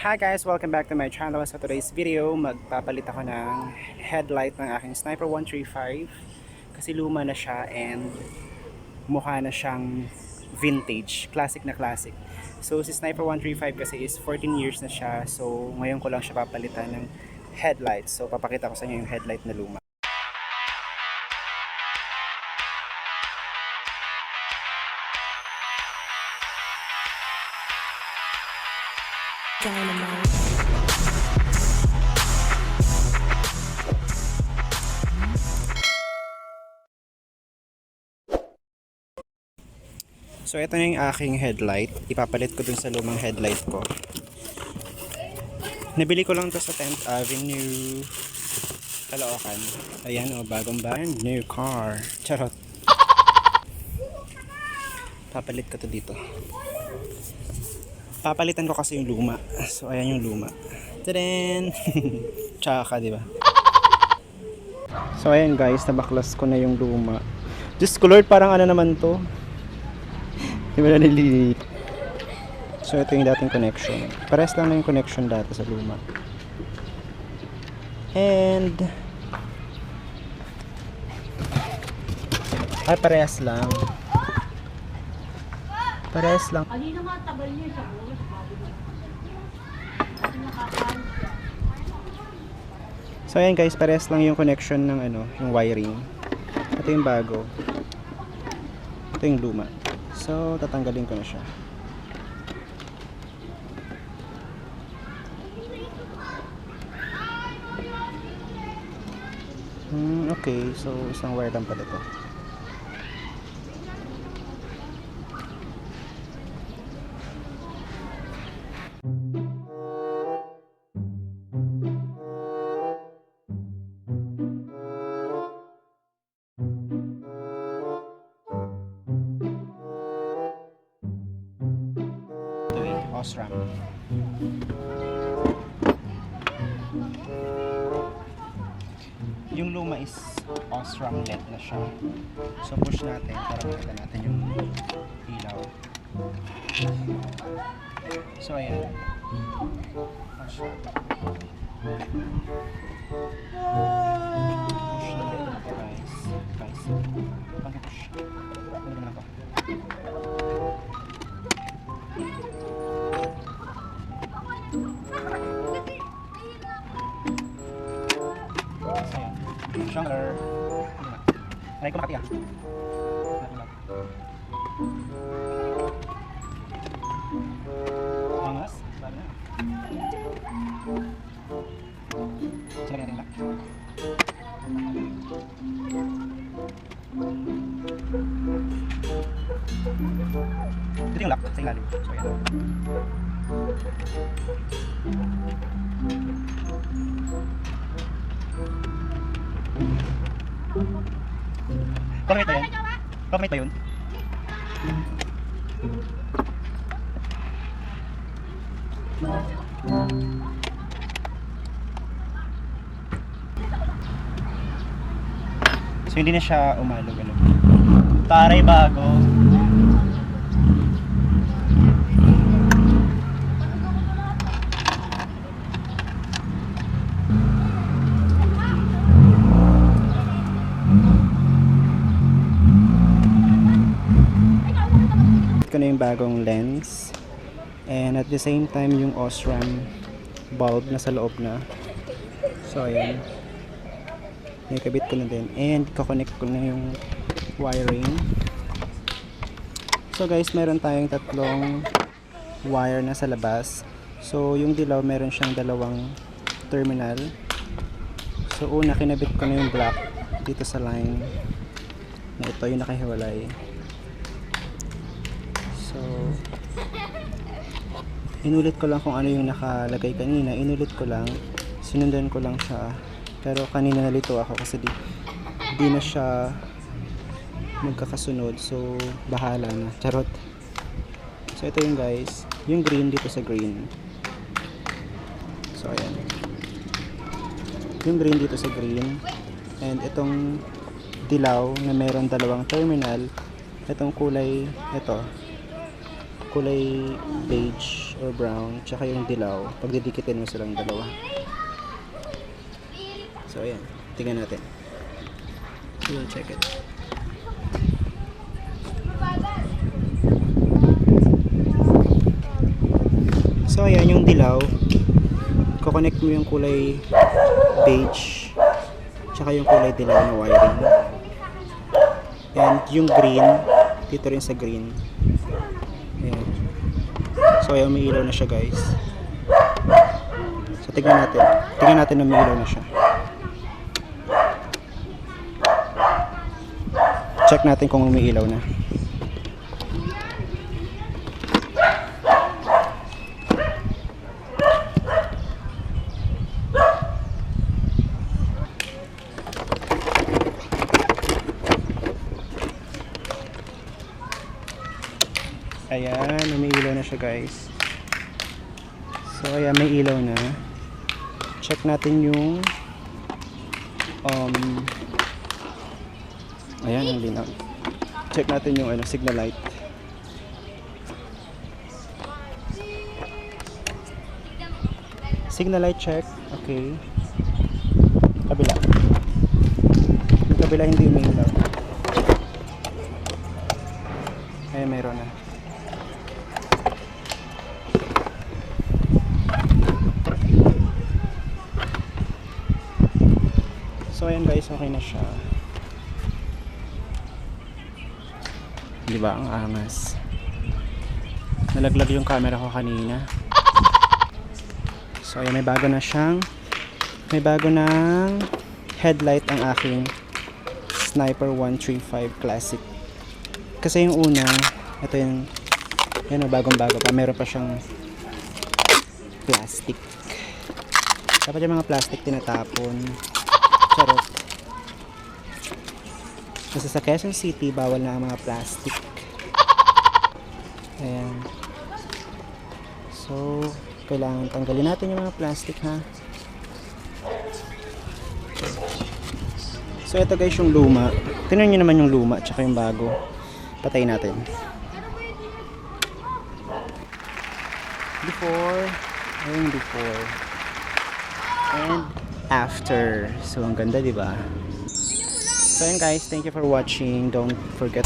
Hi guys! Welcome back to my channel. Sa today's video, magpapalit ako ng headlight ng aking Sniper 135 kasi luma na siya and mukha na siyang vintage, classic na classic. So si Sniper 135 kasi is 14 years na siya, so ngayon ko lang siya papalitan ng headlight. So papakita ko sa inyo yung headlight na luma. So ito na yung aking headlight. Ipapalit ko dun sa lumang headlight ko. Nabili ko lang to sa 10th Avenue, Caloocan. Ayan o, bagong brand new car. Charot. Papalit ko to dito. Papalitan ko kasi yung luma. So ayan yung luma. Tadaan! Tsaka, di ba? So ayan guys, nabaklas ko na yung luma. Diyos ko Lord, parang ano naman to. Di ba naliliit? So ito yung dating connection. Parehas lang na yung connection dati sa luma. And parehas lang. Parehas lang. Kanina nga tagal niya sa bulas bago niya. So ayan guys, parehas lang yung connection ng yung wiring. Ito yung bago. Ito yung luma. So tatanggalin ko na siya. Okay, so isang wire lang pala ito. Osram. Yung luma is osram LED na siya. So push natin para makita natin yung ilaw. So ayan. Osram. Push natin ito guys. Pag-push. Ano naman ako? Stronger. Aray ko makati ah. Angas. Bago na. Silagay natin lang. Ito yung lock sa ilalim. So yan. Pangit ba yun? Pangit ba yun? So hindi na siya umalog-alog. Taray bago. Ko na yung bagong lens and at the same time yung osram bulb na sa loob na. So ayan, nakabit ko na din and kakonect ko na yung wiring. So guys, meron tayong tatlong wire na sa labas. So yung dilaw meron siyang dalawang terminal. So una, kinabit ko na yung black dito sa line na ito yung nakahiwalay. So inulit ko lang kung ano yung nakalagay kanina. Inulit ko lang, sinundan ko lang siya, pero kanina nalito ako kasi di na siya magkakasunod, so bahala na, charot. So ito yung guys, yung green dito sa green. So ayan, yung green dito sa green, and itong dilaw na meron dalawang terminal, itong kulay ito kulay beige or brown, tsaka yung dilaw. Pagdidikitin mo silang dalawa. So ayan, tingnan natin. We'll check it. So ayan, yung dilaw, kukonect mo yung kulay beige tsaka yung kulay dilaw na wiring. And yung green, dito rin sa green. Ayan. So ayan, may ilaw na siya guys. So tignan natin. Tignan natin na may ilaw na siya. Check natin kung may ilaw na. Ayan, may ilaw na siya guys. So ayan, may ilaw na. Check natin yung ayan, ang linaw. Check natin yung signal light. Signal light check. Okay. Kabila. Yung kabila hindi umiilaw. Ayan, meron na. So ayan guys, okay na siya. Di ba ang angas? Nalaglag yung camera ko kanina. So ayan, may bago ng headlight ang aking Sniper 135 Classic. Kasi yung una, ito yung bagong-bago pa, meron pa siyang plastic. Dapat yung mga plastic tinatapon. Charot. Kasi sa Quezon City, bawal na ang mga plastic. Ayan. So, kailangan tanggalin natin yung mga plastic, ha. So, ito guys yung luma. Tingnan nyo naman yung luma tsaka yung bago. Patayin natin. Before. Ayun, before. And after. So, ang ganda, di ba? So, ayun guys. Thank you for watching. Don't forget